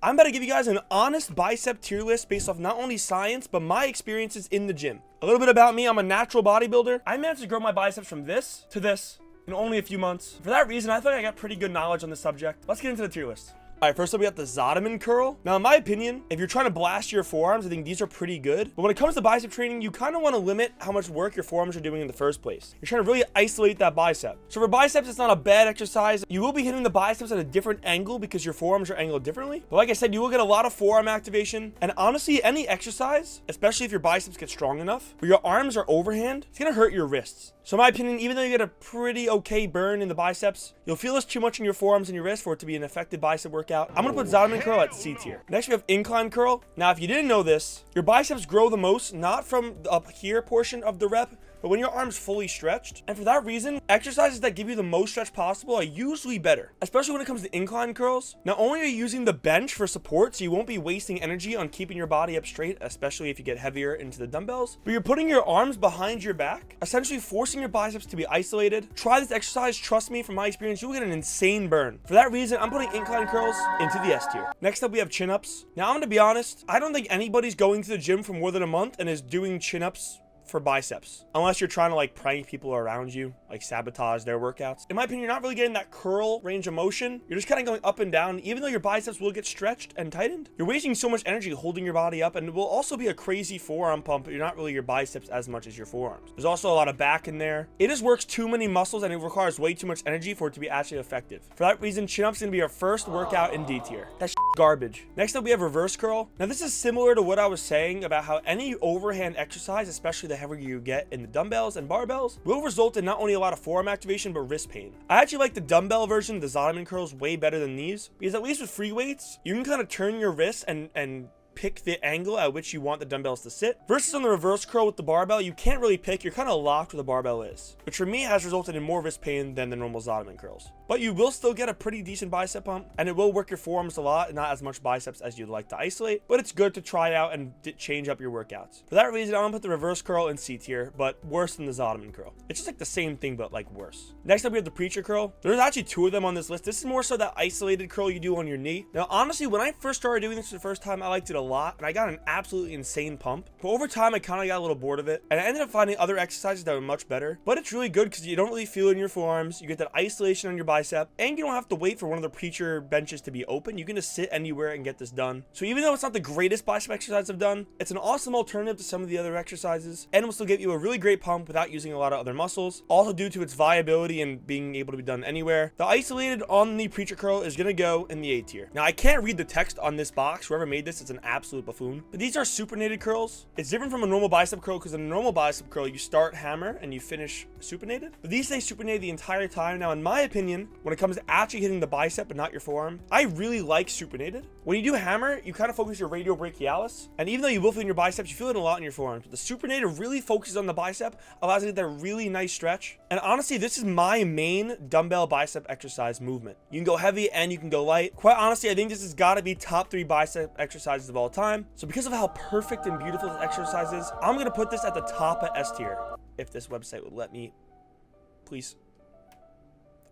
I'm about to give you guys an honest bicep tier list based off not only science, but my experiences in the gym. A little bit about me, I'm a natural bodybuilder. I managed to grow my biceps from this to this in only a few months. For that reason, I feel like I got pretty good knowledge on this subject. Let's get into the tier list. All right, first up, we got the Zottman curl. Now, in my opinion, if you're trying to blast your forearms, I think these are pretty good. But when it comes to bicep training, you kind of want to limit how much work your forearms are doing in the first place. You're trying to really isolate that bicep. So for biceps, it's not a bad exercise. You will be hitting the biceps at a different angle because your forearms are angled differently. But like I said, you will get a lot of forearm activation. And honestly, any exercise, especially if your biceps get strong enough, where your arms are overhand, it's going to hurt your wrists. So in my opinion, even though you get a pretty okay burn in the biceps, you'll feel this too much in your forearms and your wrists for it to be an effective bicep workout. I'm going to put Zottman curl at C tier. Next, we have incline curl. Now, if you didn't know this, your biceps grow the most, not from the up here portion of the rep, but when your arm's fully stretched. And for that reason, exercises that give you the most stretch possible are usually better, especially when it comes to incline curls. Not only are you using the bench for support, so you won't be wasting energy on keeping your body up straight, especially if you get heavier into the dumbbells, but you're putting your arms behind your back, essentially forcing your biceps to be isolated. Try this exercise. Trust me, from my experience, you'll get an insane burn. For that reason, I'm putting incline curls into the S tier. Next up, we have chin-ups. Now, I'm going to be honest, I don't think anybody's going to the gym for more than a month and is doing chin-ups for biceps, unless you're trying to like prank people around you, like sabotage their workouts. In my opinion, you're not really getting that curl range of motion. You're just kind of going up and down. Even though your biceps will get stretched and tightened, you're wasting so much energy holding your body up, and it will also be a crazy forearm pump, but you're not really your biceps as much as your forearms. There's also a lot of back in there. It just works too many muscles and it requires way too much energy for it to be actually effective. For that reason, chin-ups is gonna be our first workout in D tier. That's garbage. Next up, we have reverse curl. Now, this is similar to what I was saying about how any overhand exercise, especially the heavier you get in the dumbbells and barbells, will result in not only a lot of forearm activation, but wrist pain. I actually like the dumbbell version, the Zottman curls, way better than these, because at least with free weights, you can kind of turn your wrists and pick the angle at which you want the dumbbells to sit. Versus on the reverse curl with the barbell, you can't really pick. You're kind of locked where the barbell is, which for me has resulted in more wrist pain than the normal Zottman curls. But you will still get a pretty decent bicep pump, and it will work your forearms a lot and not as much biceps as you'd like to isolate, but it's good to try out and change up your workouts. For that reason, I'm gonna put the reverse curl in C tier, but worse than the Zottman curl. It's just like the same thing, but like worse. Next up, we have the preacher curl. There's actually two of them on this list. This is more so that isolated curl you do on your knee. Now, honestly, when I first started doing this for the first time, I liked it a lot, and I got an absolutely insane pump. But over time, I kind of got a little bored of it, and I ended up finding other exercises that were much better. But it's really good because you don't really feel it in your forearms. You get that isolation on your bicep, and you don't have to wait for one of the preacher benches to be open. You can just sit anywhere and get this done. So even though it's not the greatest bicep exercise I've done, it's an awesome alternative to some of the other exercises, and will still give you a really great pump without using a lot of other muscles. Also, due to its viability and being able to be done anywhere, the isolated on the preacher curl is gonna go in the A tier. Now, I can't read the text on this box. Whoever made this, it's an absolute buffoon. But these are supinated curls. It's different from a normal bicep curl because in a normal bicep curl, you start hammer and you finish supinated. But these stay supinated the entire time. Now, in my opinion, when it comes to actually hitting the bicep and not your forearm, I really like supinated. When you do hammer, you kind of focus your radial brachialis. And even though you will feel in your biceps, you feel it a lot in your forearms. But the supinated really focuses on the bicep, allows you to get that really nice stretch. And honestly, this is my main dumbbell bicep exercise movement. You can go heavy and you can go light. Quite honestly, I think this has got to be top 3 bicep exercises of all time. So because of how perfect and beautiful this exercise is, I'm going to put this at the top of S tier. If this website would let me, please.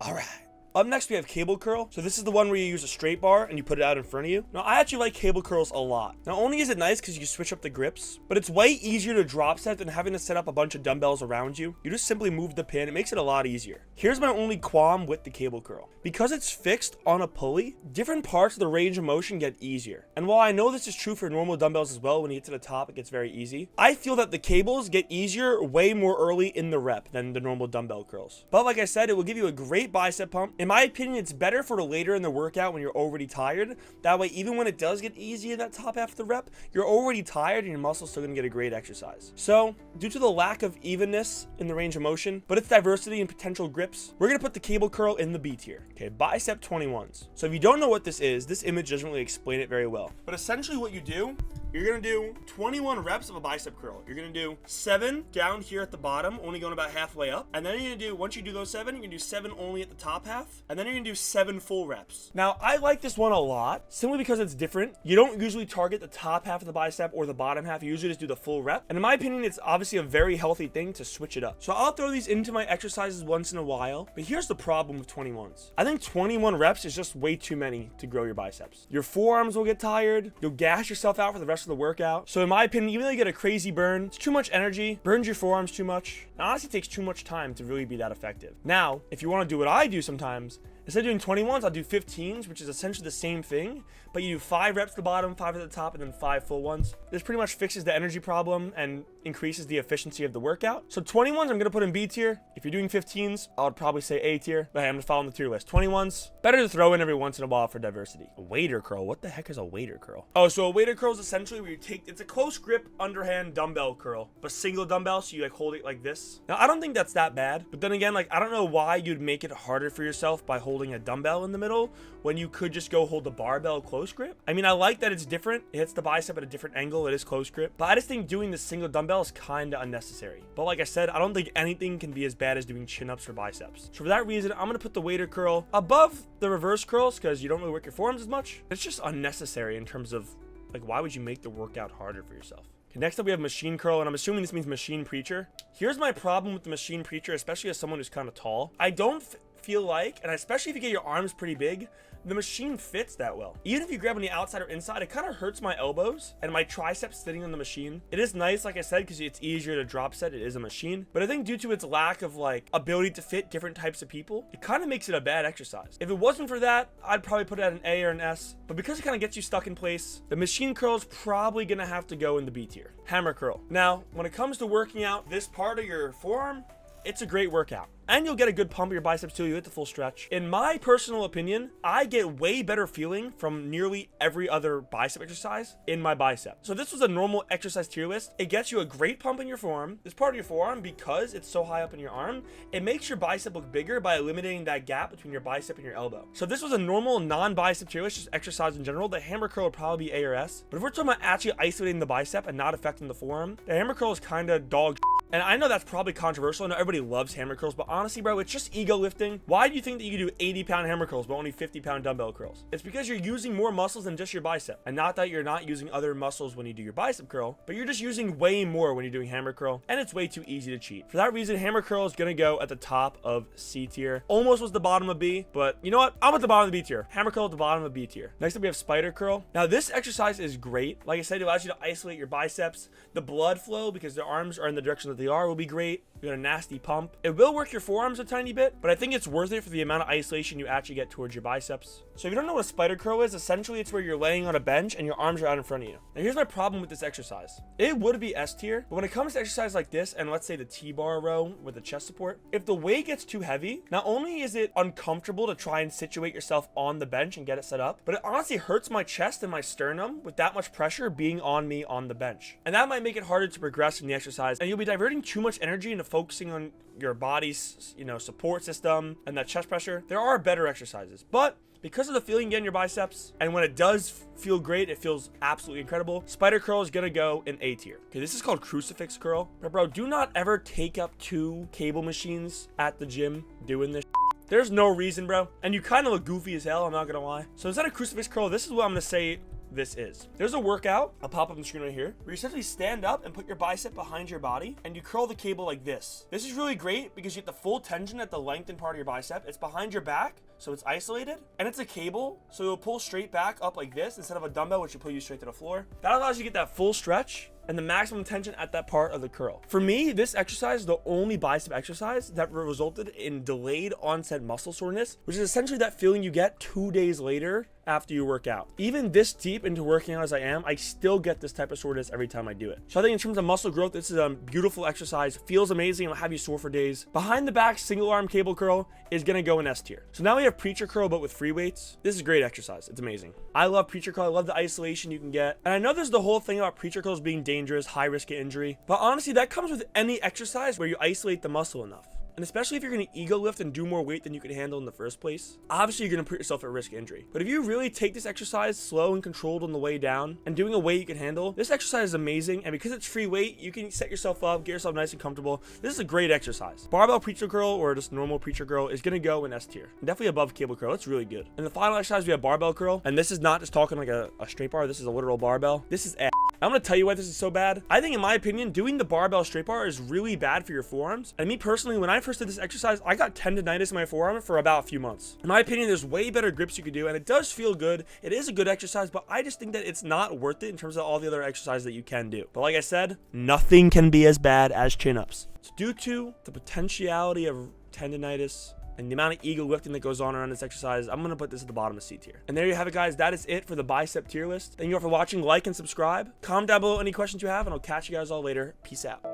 All right. Up next, we have cable curl. So this is the one where you use a straight bar and you put it out in front of you. Now, I actually like cable curls a lot. Not only is it nice because you switch up the grips, but it's way easier to drop set than having to set up a bunch of dumbbells around you. You just simply move the pin. It makes it a lot easier. Here's my only qualm with the cable curl. Because it's fixed on a pulley, different parts of the range of motion get easier. And while I know this is true for normal dumbbells as well, when you get to the top, it gets very easy. I feel that the cables get easier way more early in the rep than the normal dumbbell curls. But like I said, it will give you a great bicep pump. In my opinion, it's better for later in the workout when you're already tired. That way, even when it does get easy in that top half of the rep, you're already tired and your muscles still gonna get a great exercise. So, due to the lack of evenness in the range of motion, but its diversity and potential grips, we're gonna put the cable curl in the B tier. Okay, bicep 21s. So if you don't know what this is, this image doesn't really explain it very well. But essentially what you do you're gonna do 21 reps of a bicep curl. You're gonna do 7 down here at the bottom, only going about halfway up. And then you're gonna do, once you do those 7, you're gonna do 7 only at the top half. And then you're gonna do 7 full reps. Now, I like this one a lot, simply because it's different. You don't usually target the top half of the bicep or the bottom half. You usually just do the full rep. And in my opinion, it's obviously a very healthy thing to switch it up. So I'll throw these into my exercises once in a while. But here's the problem with 21s. I think 21 reps is just way too many to grow your biceps. Your forearms will get tired. You'll gas yourself out for the rest of the workout. So in my opinion, even though you get a crazy burn, it's too much energy, burns your forearms too much. It honestly takes too much time to really be that effective. Now, if you want to do what I do sometimes, instead of doing 21s, I'll do 15s, which is essentially the same thing, but you do 5 reps at the bottom, 5 at the top, and then 5 full ones. This pretty much fixes the energy problem and increases the efficiency of the workout. So 21s, I'm going to put in B tier. If you're doing 15s, I would probably say A tier, but hey, I'm just following the tier list. 21s, better to throw in every once in a while for diversity. A wader curl. What the heck is a wader curl? Oh, so a wader curl is essentially where you take, it's a close grip underhand dumbbell curl, but single dumbbell, so you like hold it like this. Now, I don't think that's that bad, but then again, like, I don't know why you'd make it harder for yourself by holding a dumbbell in the middle when you could just go hold the barbell close grip. I mean, I like that it's different. It hits the bicep at a different angle. It is close grip, but I just think doing the single dumbbell is kind of unnecessary. But like I said, I don't think anything can be as bad as doing chin-ups for biceps. So for that reason, I'm going to put the wader curl above the reverse curls because you don't really work your forearms as much. It's just unnecessary in terms of, like, why would you make the workout harder for yourself? Okay, next up we have machine curl, and I'm assuming this means machine preacher. Here's my problem with the machine preacher, especially as someone who's kind of tall. I don't feel like, and especially if you get your arms pretty big, the machine fits that well. Even if you grab on the outside or inside, it kind of hurts my elbows and my triceps sitting on the machine. It is nice, like I said, because it's easier to drop set. It is a machine, but I think due to its lack of like ability to fit different types of people, it kind of makes it a bad exercise. If it wasn't for that, I'd probably put it at an A or an S, but because it kind of gets you stuck in place, the machine curl is probably gonna have to go in the B tier. Hammer curl. Now, when it comes to working out this part of your forearm, it's a great workout. And you'll get a good pump of your biceps too. You hit the full stretch. In my personal opinion, I get way better feeling from nearly every other bicep exercise in my bicep. So this was a normal exercise tier list. It gets you a great pump in your forearm. This part of your forearm, because it's so high up in your arm, it makes your bicep look bigger by eliminating that gap between your bicep and your elbow. So if this was a normal non-bicep tier list, just exercise in general, the hammer curl would probably be A or S. But if we're talking about actually isolating the bicep and not affecting the forearm, the hammer curl is kind of dog shit. And I know that's probably controversial. I know everybody loves hammer curls, but honestly, bro, it's just ego lifting. Why do you think that you can do 80-pound hammer curls, but only 50-pound dumbbell curls? It's because you're using more muscles than just your bicep. And not that you're not using other muscles when you do your bicep curl, but you're just using way more when you're doing hammer curl. And it's way too easy to cheat. For that reason, hammer curl is going to go at the top of C tier. Almost was the bottom of B, but you know what? I'm at the bottom of the B tier. Hammer curl at the bottom of B tier. Next up, we have spider curl. Now, this exercise is great. Like I said, it allows you to isolate your biceps. The blood flow, because the arms are in the direction that they are, will be great. You got a nasty pump. It will work your forearms a tiny bit, but I think it's worth it for the amount of isolation you actually get towards your biceps. So if you don't know what a spider curl is, essentially it's where you're laying on a bench and your arms are out in front of you. Now here's my problem with this exercise. It would be S tier, but when it comes to exercise like this, and let's say the T-bar row with the chest support, if the weight gets too heavy, not only is it uncomfortable to try and situate yourself on the bench and get it set up, but it honestly hurts my chest and my sternum with that much pressure being on me on the bench. And that might make it harder to progress in the exercise, and you'll be diverting too much energy into focusing on your body's, support system and that chest pressure. There are better exercises, but because of the feeling you get in your biceps, and when it does feel great, it feels absolutely incredible, spider curl is gonna go in A tier. Okay, this is called crucifix curl. But bro, do not ever take up 2 cable machines at the gym doing this. There's no reason, bro. And you kind of look goofy as hell, I'm not gonna lie. So instead of crucifix curl, this is what I'm gonna say this is. There's a workout, I'll pop up on the screen right here, where you essentially stand up and put your bicep behind your body and you curl the cable like this. This is really great because you get the full tension at the lengthened part of your bicep. It's behind your back, so it's isolated, and it's a cable, so it'll pull straight back up like this instead of a dumbbell, which will pull you straight to the floor. That allows you to get that full stretch and the maximum tension at that part of the curl. For me, this exercise is the only bicep exercise that resulted in delayed onset muscle soreness, which is essentially that feeling you get 2 days later after you work out. Even this deep into working out as I am, I still get this type of soreness every time I do it. So I think in terms of muscle growth, this is a beautiful exercise. Feels amazing. It'll have you sore for days. Behind the back single arm cable curl is gonna go in S tier. So now we have preacher curl, but with free weights. This is a great exercise. It's amazing. I love preacher curl. I love the isolation you can get. And I know there's the whole thing about preacher curls being dangerous, high risk of injury. But honestly, that comes with any exercise where you isolate the muscle enough. And especially if you're going to ego lift and do more weight than you can handle in the first place, obviously you're going to put yourself at risk of injury. But if you really take this exercise slow and controlled on the way down and doing a weight you can handle, this exercise is amazing. And because it's free weight, you can set yourself up, get yourself nice and comfortable. This is a great exercise. Barbell preacher curl or just normal preacher curl is going to go in S tier. Definitely above cable curl. It's really good. And the final exercise, we have barbell curl. And this is not just talking like a straight bar. This is a literal barbell. This is ass. I'm going to tell you why this is so bad. I think in my opinion, doing the barbell straight bar is really bad for your forearms. And me personally, when I first did this exercise, I got tendonitis in my forearm for about a few months. In my opinion, there's way better grips you could do, and it does feel good. It is a good exercise, but I just think that it's not worth it in terms of all the other exercises that you can do. But like I said, nothing can be as bad as chin-ups. So due to the potentiality of tendonitis and the amount of ego lifting that goes on around this exercise, I'm going to put this at the bottom of C tier. And there you have it, guys. That is it for the bicep tier list. Thank you all for watching. Like and subscribe. Comment down below any questions you have, and I'll catch you guys all later. Peace out.